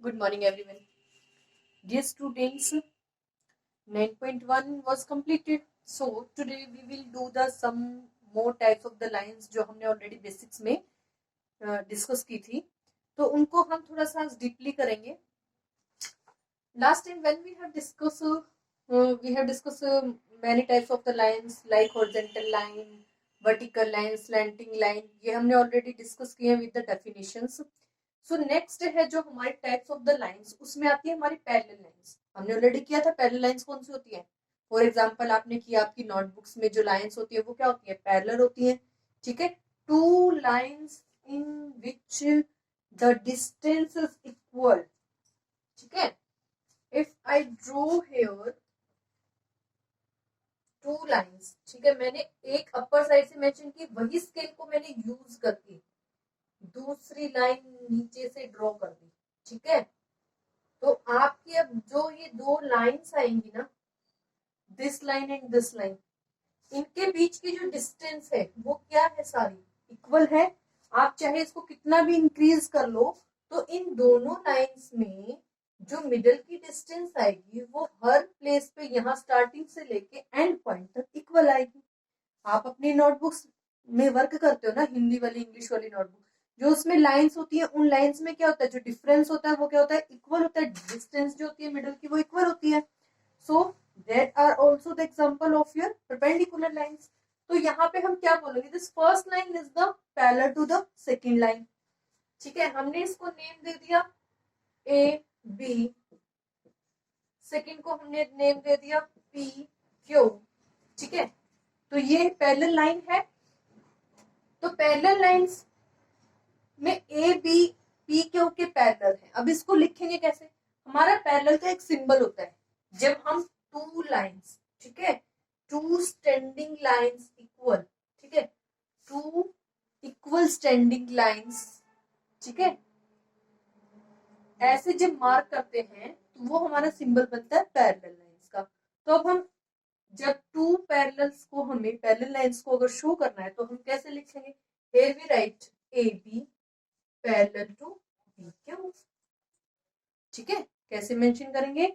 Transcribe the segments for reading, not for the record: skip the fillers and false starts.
Good morning, everyone. Dear students, 9.1 was completed. So today we will do the some more types of the lines जो हमने already basics में discuss की थी, तो उनको हम थोड़ा सा डीपली करेंगे. Last time when we have discussed many types of the lines like horizontal line, vertical line, slanting line. ये हमने already discuss किए with the definitions. So next है जो हमारे टाइप्स ऑफ द लाइंस, उसमें आती है हमारी पैरेलल लाइंस. हमने ऑलरेडी किया था पैरेलल लाइंस कौन सी होती है. फॉर एग्जांपल आपने किया आपकी नोटबुक्स में जो लाइंस होती है वो क्या होती है, पैरेलल होती है. ठीक है, two lines in which the distance is equal. ठीक है, if I draw here two lines, ठीक है, मैंने एक अपर साइड से मेंशन की, वही स्केल को मैंने यूज करके दूसरी लाइन नीचे से ड्रॉ कर दी. ठीक है, तो आपकी अब जो ये दो लाइंस आएंगी ना, this line and this line, इनके बीच की जो डिस्टेंस है वो क्या है, सारी इक्वल है. आप चाहे इसको कितना भी इंक्रीज कर लो, तो इन दोनों लाइंस में जो मिडल की डिस्टेंस आएगी वो हर प्लेस पे यहाँ स्टार्टिंग से लेके एंड पॉइंट तक इक्वल आएगी. आप अपनी नोटबुक्स में वर्क करते हो ना, हिंदी वाली इंग्लिश वाली नोटबुक, जो उसमें लाइंस होती है उन लाइंस में क्या होता है, जो डिफरेंस होता है वो क्या होता है, इक्वल होता है. डिस्टेंस जो होती है मिडल की वो इक्वल होती है. So that are also the example of your perpendicular lines. तो यहाँ पे हम क्या बोलेंगे, this first line is the parallel to the second line. ठीक है, हमने इसको नेम दे दिया ए बी, सेकंड को हमने नेम दे दिया पी क्यू. ठीक है, तो ये पैरेलल लाइन है. तो पैरेलल लाइंस में ए बी पी क्यू के पैरेलल है. अब इसको लिखेंगे कैसे, हमारा पैरेलल का एक सिंबल होता है जब हम टू लाइंस, ठीक है, टू स्टैंडिंग लाइंस इक्वल, ठीक है, टू इक्वल स्टैंडिंग लाइंस, ठीक है, ऐसे जब मार्क करते हैं तो वो हमारा सिंबल बनता है पैरेलल लाइंस का. तो अब हम जब टू पैरेलल्स को, हमें पैरेलल लाइंस को अगर शो करना है तो हम कैसे लिखेंगे, here we write AB parallel to BQ. ठीक है, कैसे मेंशन करेंगे,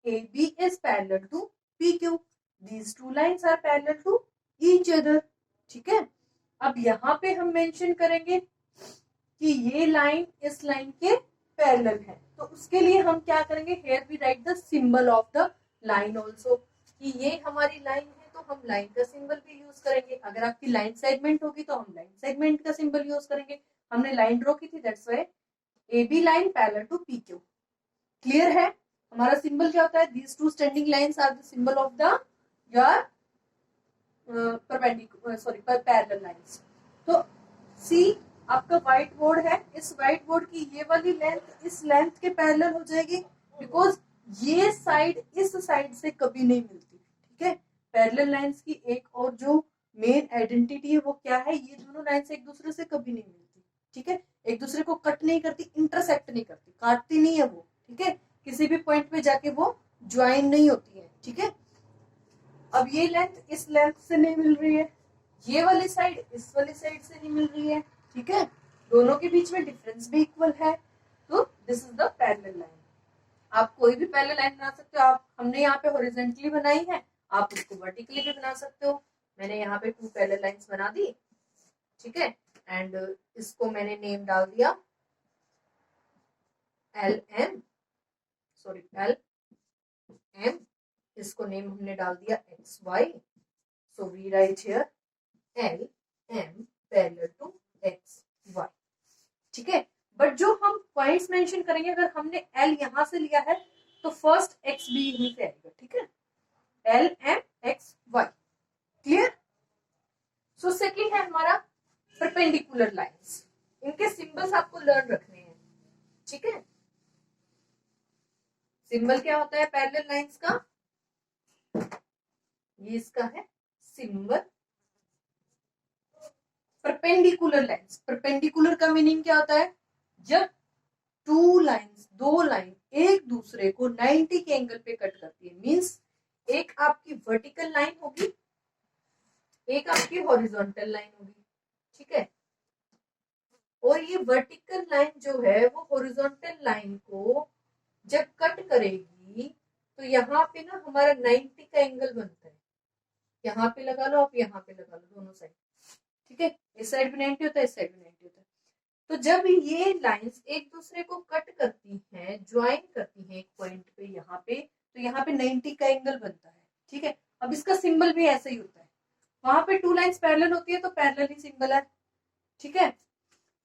AB is parallel to PQ. These two lines are parallel to each other. ठीक है, अब यहाँ पे हम मेंशन करेंगे कि ये लाइन इस लाइन के पैरेलल है, तो उसके लिए हम क्या करेंगे, here we write the symbol of the line also. कि ये हमारी लाइन है तो हम लाइन का सिंबल भी यूज करेंगे. अगर आपकी लाइन सेगमेंट होगी तो हम लाइन सेगमेंट का सिंबल यूज करेंगे. हमने लाइन ड्रॉ की थी, that's why AB line parallel to PQ. Clear है, हमारा सिंबल क्या होता है, these two standing lines are the symbol of the your parallel lines. तो सी आपका व्हाइट बोर्ड है, इस व्हाइट बोर्ड की ये वाली लेंथ इस लेंथ के पैरेलल हो जाएगी, बिकॉज ये साइड इस साइड से कभी नहीं मिलती. ठीक है, पैरेलल लाइंस की एक और जो मेन आइडेंटिटी है वो क्या है, ये दोनों लाइंस एक दूसरे से कभी नहीं मिलती. ठीक है, एक दूसरे को कट नहीं करती, इंटरसेक्ट नहीं करती, काटती नहीं है वो. ठीक है, किसी भी पॉइंट पे जाके वो ज्वाइन नहीं होती है. ठीक है, अब ये लेंथ इस लेंथ से नहीं मिल रही है, ये वाली साइड इस वाली साइड से नहीं मिल रही है. ठीक है, दोनों के बीच में डिफरेंस भी इक्वल है, तो this is the parallel line. आप कोई भी पैरेलल लाइन बना सकते हो. आप हमने यहाँ पे हॉरिजॉन्टली बनाई है, आप उसको वर्टिकली भी बना सकते हो. मैंने यहाँ पे टू पैरेलल लाइंस बना दी. ठीक है, एंड इसको मैंने नेम डाल दिया L M, sorry L M, इसको नेम हमने डाल दिया X Y. So we write here L M parallel to X Y. ठीक है, बट जो हम पॉइंट्स मेंशन करेंगे, अगर हमने एल यहां से लिया है तो फर्स्ट एक्स भी यहीं से आएगा. ठीक है, L M X Y. Clear. So second है हमारा परपेंडिकुलर लाइंस. इनके सिंबल्स आपको लर्न रखने हैं. ठीक है, सिंबल क्या होता है पैरेलल लाइंस का, ये इसका है सिंबल. परपेंडिकुलर लाइंस, परपेंडिकुलर का मीनिंग क्या होता है, जब टू लाइंस, दो लाइन एक दूसरे को 90 के एंगल पे कट करती है. मींस एक आपकी वर्टिकल लाइन होगी, एक आपकी हॉरिजॉन्टल लाइन होगी. ठीक है, और ये वर्टिकल लाइन जो है वो हॉरिजॉन्टल लाइन को जब कट करेगी तो यहाँ पे ना हमारा 90 का एंगल बनता है। यहाँ पे लगा लो, आप यहाँ पे लगा लो, दोनों साइड, ठीक है। इस साइड भी 90 होता है, इस साइड भी 90 होता है। तो जब ये लाइंस एक दूसरे को कट करती हैं, ज्वाइन करती हैं एक पॉइंट पे यहाँ पे, तो यहाँ पे 90 का एंगल बनता है, ठीक है। अब इसका सिंबल भी ऐसा ही होता है। वहां पे टू लाइंस पैरेलल होती है तो पैरेलल ही सिंबल है, ठीक है।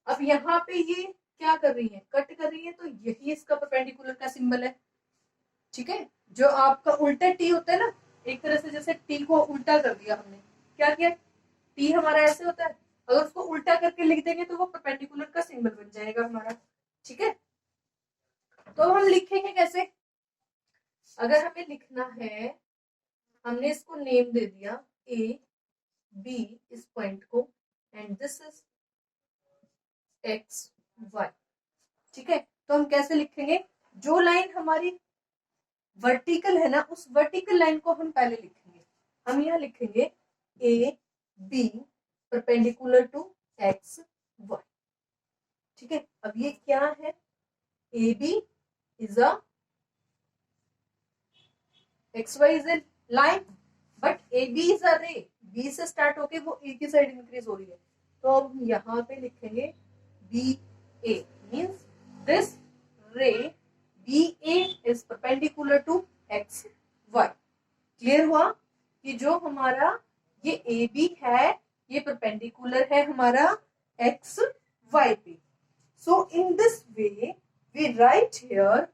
अब यहाँ पे ये क्या कर रही है, कट कर रही है, तो यही इसका परपेंडिकुलर का सिंबल है, ठीक है। जो आपका उल्टा टी होता है ना, एक तरह से जैसे टी को उल्टा कर दिया हमने, क्या किया, टी हमारा ऐसे होता है, अगर उसको उल्टा करके लिख देंगे तो वो परपेंडिकुलर का सिंबल बन जाएगा हमारा, ठीक है। तो हम लिखेंगे कैसे, अगर हमें लिखना है, हमने इसको नेम दे दिया ए बी इस पॉइंट को, and this is X Y, ठीक है। तो हम कैसे लिखेंगे, जो लाइन हमारी वर्टिकल है ना, उस वर्टिकल लाइन को हम पहले लिखेंगे। हम यहाँ लिखेंगे A B perpendicular to X Y, ठीक है। अब ये क्या है, A B is a X Y is a line, but A B is a ray, B से स्टार्ट होके वो ए की साइड इंक्रीज हो रही है, तो अब यहाँ पे लिखेंगे B A means this ray B A is perpendicular to X Y. Clear हुआ कि जो हमारा ये ए बी है, ये परपेंडिकुलर है हमारा एक्स वाई पे। So in this way we write here,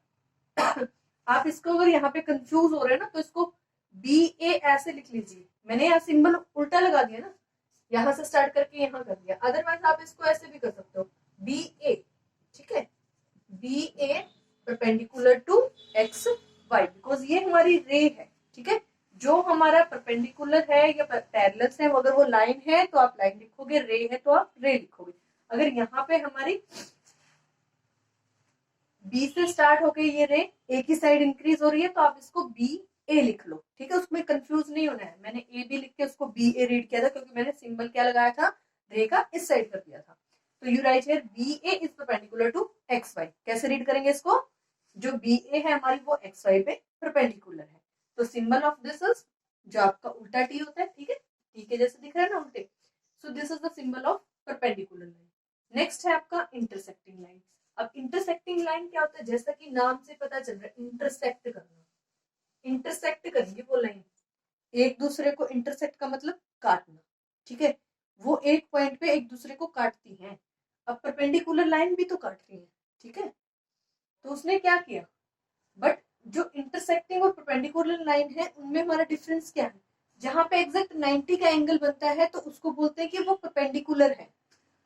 आप इसको अगर यहाँ पे कंफ्यूज हो रहे हैं ना, तो इसको बी ए ऐसे लिख लीजिए। मैंने यहाँ सिंबल उल्टा लगा दिया ना, यहाँ से स्टार्ट करके यहाँ कर दिया, अदरवाइज आप इसको ऐसे भी कर सकते हो, बी ए, ठीक है, B A perpendicular to X Y, because ये हमारी रे है, ठीक है। जो हमारा परपेंडिकुलर है या पैरेलल है, अगर वो लाइन है तो आप लाइन लिखोगे, रे है तो आप रे लिखोगे। अगर यहाँ पे हमारी बी से स्टार्ट होके ये रे ए की साइड इंक्रीज हो रही है, तो आप इसको बी ए लिख लो, ठीक है। उसमें कंफ्यूज नहीं होना है, मैंने ए बी लिख के उसको बी ए रीड किया था, क्योंकि मैंने सिंबल क्या लगाया था, रे का इस साइड कर दिया था। तो you write here B A is perpendicular to X Y. कैसे रीड करेंगे इसको, जो बी ए है हमारी वो एक्स वाई पे परपेंडिकुलर है, तो सिंबल ऑफ दिस इज जो आपका उल्टा टी होता है, ठीक है, टी के जैसे दिख रहा है ना उल्टे, so this is the symbol of perpendicular line. Next है आपका इंटरसेक्टिंग लाइन। अब इंटरसेक्टिंग लाइन क्या होता है, जैसा कि नाम से पता चल रहा है, इंटरसेक्ट करना, इंटरसेक्ट करेंगे वो लाइन, एक दूसरे को, इंटरसेक्ट का मतलब काटना, ठीक है। वो एक पॉइंट पे एक दूसरे को काटती हैं। अब परपेंडिकुलर लाइन भी तो काट रही है, ठीक है। तो उसने क्या किया, बट जो इंटरसेक्टिंग और परपेंडिकुलर लाइन है उनमें हमारा डिफरेंस क्या है, जहां पे एग्जैक्ट 90 का एंगल बनता है तो उसको बोलते हैं कि वो परपेंडिकुलर है।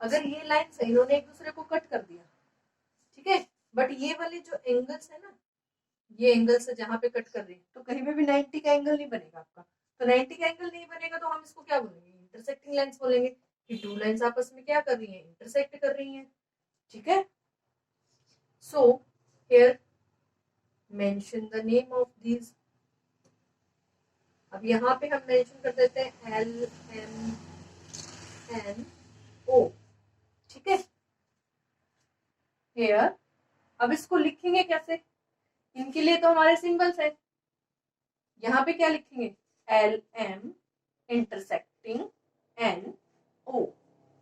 अगर ये लाइन से इन्होंने एक दूसरे को कट कर दिया, ठीक है, बट ये वाले जो एंगल्स है ना, ये एंगल से जहां पे कट कर रही है, तो कहीं पे भी 90 का एंगल नहीं बनेगा आपका। तो 90 का एंगल नहीं बनेगा तो हम इसको क्या बोलेंगे, इंटरसेक्टिंग लाइंस बोलेंगे, कि टू लाइंस आपस में क्या कर रही हैं, इंटरसेक्ट कर रही हैं, ठीक है। So here mention the name of these. अब यहाँ पे हम मेंशन कर देते हैं एल एम एन ओ, ठीक है। हियर अब इसको लिखेंगे कैसे, इनके लिए तो हमारे सिंबल्स है, यहाँ पे क्या लिखेंगे, L M intersecting N O.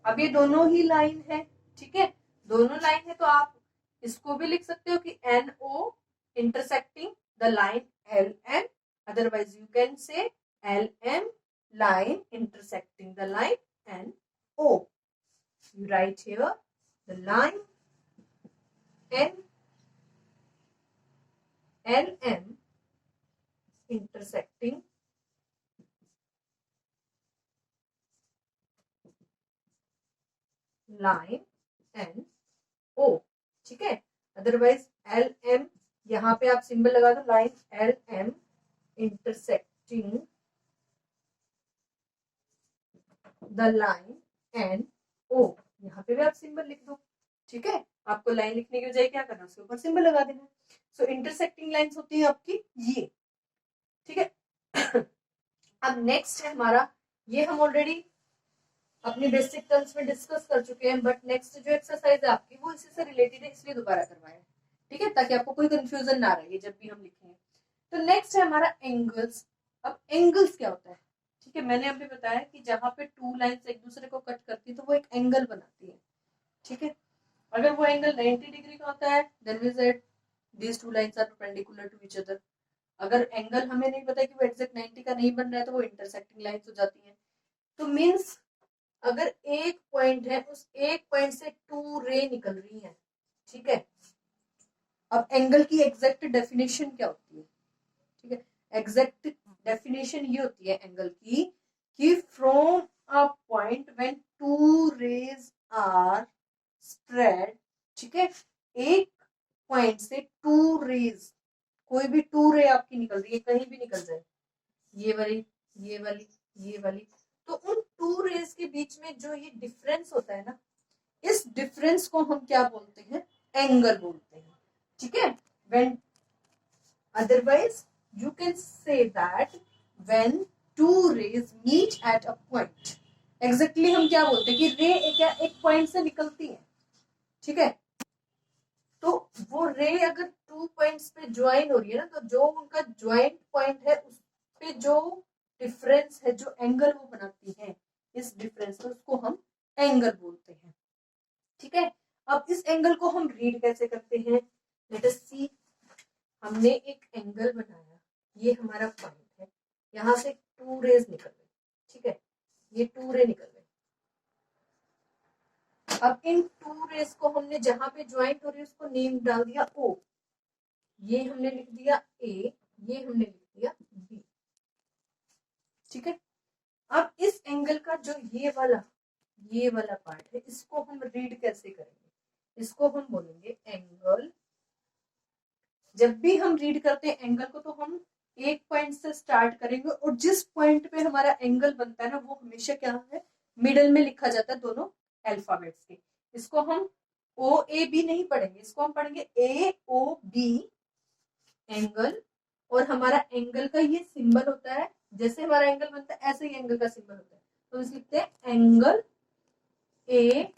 अब ये दोनों ही लाइन है, ठीक है, दोनों लाइन है, तो आप इसको भी लिख सकते हो कि N O intersecting the line L M, otherwise you can say L M line intersecting the line N O. You write here the line N L M intersecting line N O, ठीक है। Otherwise L M, यहाँ पे आप symbol लगा दो line L M intersecting the line N O, यहाँ पे भी आप सिंबल लिख दो, ठीक है। आपको लाइन लिखने की बजाय क्या करना, उसके ऊपर सिंबल लगा देना। सो इंटरसेक्टिंग लाइंस होती है आपकी ये, ठीक है। अब नेक्स्ट है हमारा, ये हम ऑलरेडी अपनी बेसिक टर्म्स में डिस्कस कर चुके हैं, बट नेक्स्ट जो एक्सरसाइज है आपकी वो इसी से रिलेटेड है, इसलिए दोबारा करवाया है। ठीक है, ताकि आपको कोई कंफ्यूजन ना रहे जब भी हम लिखेंगे। तो नेक्स्ट है हमारा एंगल्स। अब एंगल्स क्या होता है? ठीक है, मैंने अभी बताया कि जहां पे टू लाइंस एक दूसरे को कट करती है तो वो एक एंगल बनाती है। ठीक है, अगर वो एंगल 90 डिग्री का होता है then we said these two lines are perpendicular to each other। अगर एंगल हमें नहीं पता कि वो एग्जैक्ट 90 का नहीं बन रहा है तो वो इंटरसेक्टिंग लाइंस हो जाती हैं। तो मींस अगर एक पॉइंट है, उस एक पॉइंट से टू रे निकल रही है। ठीक है, अब एंगल की एग्जैक्ट डेफिनेशन क्या होती है? ठीक है, एग्जैक्ट डेफिनेशन ये होती है एंगल की कि from a point when two rays are spread. ठीक है, एक पॉइंट से टू रेज, कोई भी टू रे आपकी निकल रही है, कहीं भी निकल जाए, ये वाली, ये वाली, ये वाली, तो उन टू रेज के बीच में जो ये डिफरेंस होता है ना, इस डिफरेंस को हम क्या बोलते हैं? एंगल बोलते हैं। ठीक है, when otherwise you can say that when two rays meet at a point, exactly हम क्या बोलते हैं कि रे क्या एक पॉइंट से निकलती है। ठीक है, तो वो रे अगर टू पॉइंट्स पे ज्वाइन हो रही है ना, तो जो उनका ज्वाइंट पॉइंट है उस पे जो डिफरेंस है, जो एंगल वो बनाती है, इस डिफरेंस को उसको हम एंगल बोलते हैं। ठीक है, अब इस एंगल को हम रीड कैसे करते हैं? लेट अस सी। हमने एक एंगल बनाया, ये हमारा पॉइंट है, यहाँ से टू रेज निकल गई। ठीक है, ये टू रे निकल गई। अब इन टू रेज को हमने जहां पे ज्वाइंट हो रही है उसको नेम डाल दिया ओ, ये हमने लिख दिया ए, ये हमने लिख दिया बी। ठीक है, अब इस एंगल का जो ये वाला पार्ट है, इसको हम रीड कैसे करेंगे? इसको हम बोलेंगे एंगल। जब भी हम रीड करते हैं एंगल को तो हम एक पॉइंट से स्टार्ट करेंगे, और जिस पॉइंट पे हमारा एंगल बनता है ना, वो हमेशा क्या है? मिडल में लिखा जाता है, दोनों अल्फाबेट्स के। इसको हम ओ ए बी नहीं पढ़ेंगे, इसको हम पढ़ेंगे ए ओ बी एंगल। और हमारा एंगल का ये सिंबल होता है, जैसे हमारा एंगल बनता है ऐसे ही एंगल का सिंबल होता है, तो इसे लिखते हैं एंगल ए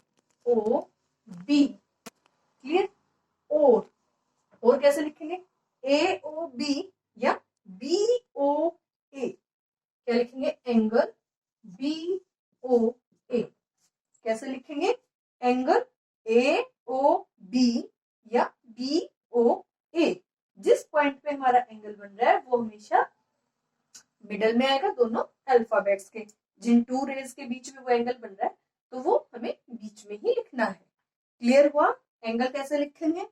ओ बी। क्लियर? और कैसे लिखेंगे? ए ओ बी या बी ओ ए। क्या लिखेंगे? Angle B O A. कैसे लिखेंगे? एंगल ए ओ बी या बी ओ ए। जिस पॉइंट पे हमारा एंगल बन रहा है वो हमेशा मिडल में आएगा, दोनों अल्फाबेट्स के। जिन टू रेज के बीच में वो एंगल बन रहा है तो वो हमें बीच में ही लिखना है। क्लियर हुआ? एंगल कैसे लिखेंगे?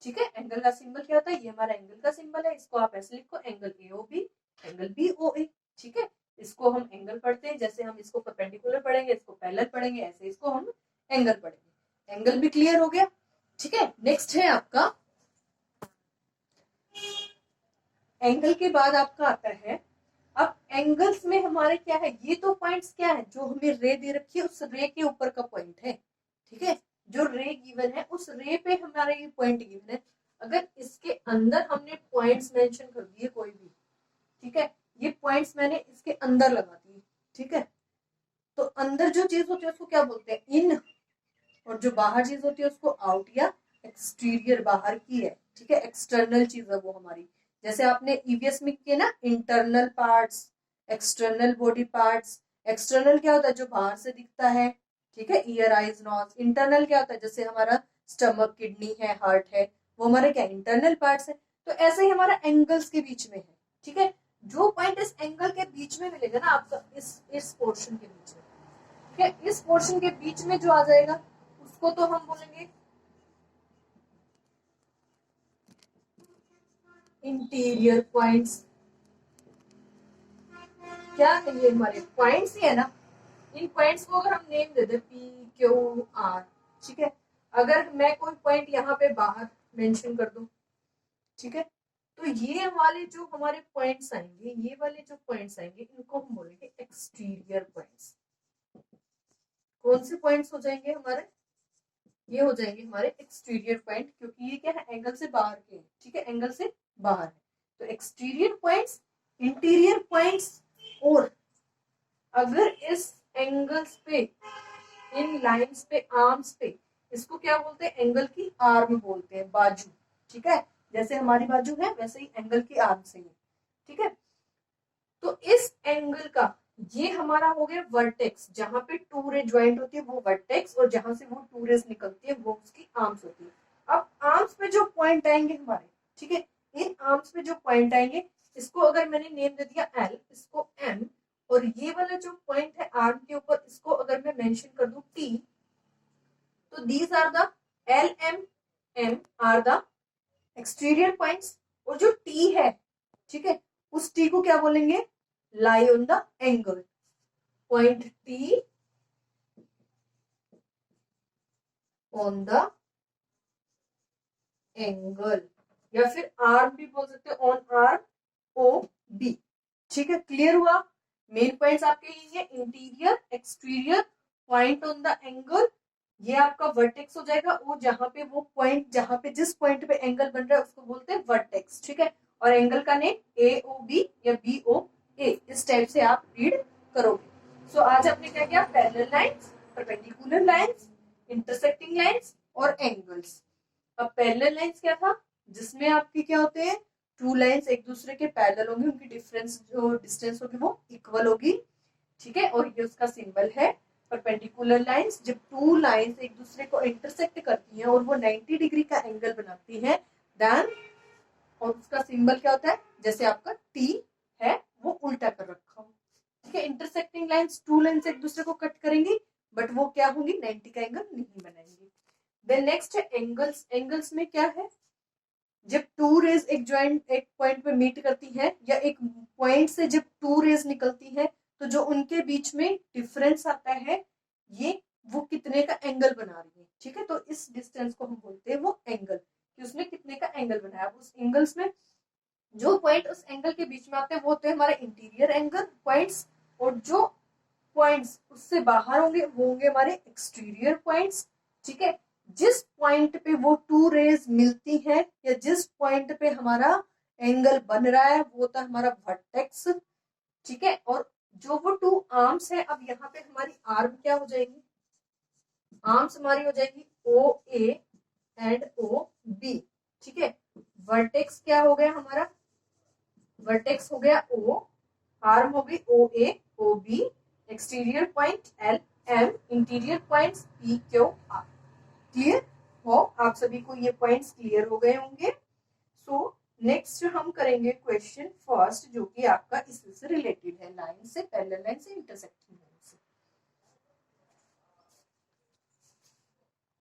ठीक है, एंगल का सिंबल क्या होता है? ये हमारा एंगल का सिंबल है, इसको आप ऐसे लिखो angle A O B, angle B O A. ठीक है, इसको हम एंगल पढ़ते हैं, जैसे हम इसको परपेंडिकुलर पढ़ेंगे, इसको पैरेलल पढ़ेंगे, ऐसे इसको हम एंगल पढ़ेंगे। एंगल भी क्लियर हो गया? ठीक है, नेक्स्ट है आपका एंगल के बाद आपका आता है, अब एंगल्स में हमारे क्या है? ये तो पॉइंट्स क्या है? जो हमें रे दे रखी है उस रे के ऊपर का पॉइंट है। ठीक है, जो रे गिवन है उस रे पे हमारा ये पॉइंट गिवन है। अगर इसके अंदर हमने पॉइंट्स मेंशन कर दिए कोई भी, ठीक है, ये पॉइंट्स मैंने इसके अंदर लगा दिए। ठीक है, तो अंदर जो चीज होती है उसको क्या बोलते हैं? इन। और जो बाहर चीज होती है उसको आउट या एक्सटीरियर, बाहर की है। ठीक है, एक्सटर्नल चीज है वो हमारी। जैसे आपने ईवीएस में किए ना, internal parts, external body parts. External क्या होता है? जो बाहर से दिखता है। ठीक है, ईयर आईज नोज। इंटरनल क्या होता है? जैसे हमारा स्टमक, किडनी है, हार्ट है, वो हमारे क्या? इंटरनल पार्ट्स है। तो ऐसे ही हमारा एंगल्स के बीच में है। ठीक है, जो पॉइंट इस एंगल के बीच में मिलेगा ना आपका, इस पोर्शन के बीच में, ठीक है, इस पोर्शन के बीच में जो आ जाएगा उसको तो हम बोलेंगे इंटीरियर पॉइंट्स। क्या है? ये हमारे पॉइंट्स ही है ना। इन पॉइंट्स को अगर हम name they they P Q are, ठीक है, अगर मैं कोई पॉइंट यहाँ पे बाहर मेंशन कर दूं, ठीक है, तो ये वाले जो हमारे पॉइंट्स आएंगे, ये वाले जो पॉइंट्स आएंगे, इनको हम बोलेंगे एक्सटीरियर पॉइंट्स। कौन से पॉइंट्स हो जाएंगे हमारे? ये हो जाएंगे हमारे एक्सटीरियर पॉइंट, क्योंकि ये क्या है? एंगल से बाहर के हैं। ठीक है, एंगल से बाहर है, तो एक्सटीरियर पॉइंट्स, इंटीरियर पॉइंट्स। और अगर इस एंगल्स पे, इन लाइंस पे, आर्म्स पे, इसको क्या बोलते हैं? एंगल की आर्म बोलते हैं, बाजू। ठीक है, जैसे हमारी बाजू है वैसे ही एंगल की आर्म से ही, ठीक है। तो इस एंगल का ये हमारा हो गया वर्टेक्स, जहां पे टू रे ज्वाइंट होती है वो वर्टेक्स, और जहां से वो टू रेज निकलती है वो उसकी आर्म्स होती है। अब आर्म्स पे जो पॉइंट आएंगे हमारे, ठीक है, इन आर्म्स पे जो पॉइंट आएंगे, इसको अगर मैंने नेम दे दिया एल, इसको एम, और ये वाला जो पॉइंट है आर्म के ऊपर, इसको अगर मैं मेंशन कर दूं टी, तो these are the L M M are the exterior points, और जो टी है, ठीक है, उस टी को क्या बोलेंगे, lie on the angle, point T on the angle, या फिर आर्म भी बोल सकते हो, ऑन आर्म ओ बी, ठीक है। क्लियर हुआ, मेन पॉइंट्स आपके ये interior exterior point on the angle, ये आपका वर्टेक्स हो जाएगा, वो जहां पे वो पॉइंट, जहां पे जिस पॉइंट पे एंगल बन रहा है उसको बोलते हैं वर्टेक्स, ठीक है। और एंगल का नेम ए ओ बी या बी ओ ए, इस टाइप से आप रीड करोगे। सो आज आपने क्या किया, parallel lines, perpendicular lines, intersecting lines और एंगल्स। अब पैरेलल लाइंस क्या था, जिसमें आपके क्या होते हैं, टू लाइंस एक दूसरे के पैरेलल होंगी, उनकी डिफरेंस जो डिस्टेंस होगी वो इक्वल होगी, ठीक है, और ये उसका सिंबल है। परपेंडिकुलर लाइंस, जब टू लाइंस एक दूसरे को इंटरसेक्ट करती हैं और वो 90 डिग्री का एंगल बनाती हैं, देन, और उसका सिंबल क्या होता है, जैसे आपका टी है वो उल्टा कर रखा हो, ठीक है। इंटरसेक्टिंग लाइंस, टू लाइंस एक दूसरे को कट करेंगी, बट वो क्या होंगी, 90 का एंगल नहीं बनाएंगी। देन नेक्स्ट है एंगल्स। एंगल्स में क्या है, जब टू रेज एक ज्वाइंट एक पॉइंट पे मीट करती है, या एक पॉइंट से जब टू रेज निकलती है, तो जो उनके बीच में डिफरेंस आता है, ये वो कितने का एंगल बना रही है, ठीक है। तो इस डिस्टेंस को हम बोलते हैं वो एंगल, कि उसने कितने का एंगल बनाया। अब उस एंगल्स में जो पॉइंट उस एंगल के बीच में आते हैं वो होते हैं हमारे इंटीरियर एंगल पॉइंट्स, और जो पॉइंट्स उससे बाहर होंगे वो होंगे हमारे एक्सटीरियर पॉइंट्स, ठीक है। जिस पॉइंट पे वो टू रेज मिलती है, या जिस पॉइंट पे हमारा एंगल बन रहा है, वो होता है हमारा वर्टेक्स, ठीक है। और जो वो टू आर्म्स है, अब यहाँ पे हमारी आर्म क्या हो जाएगी, आर्म्स हमारी हो जाएगी ओ ए एंड ओ बी, ठीक है। वर्टेक्स क्या हो गया हमारा, वर्टेक्स हो गया ओ, आर्म हो गई O A O B, exterior point L M, interior points P Q R. Clear हो, आप सभी को ये पॉइंट्स क्लियर हो गए होंगे। सो नेक्स्ट हम करेंगे क्वेश्चन फर्स्ट, जो कि आपका इससे रिलेटेड है, लाइन से, पैरेलल लाइन से, इंटरसेक्टिंग।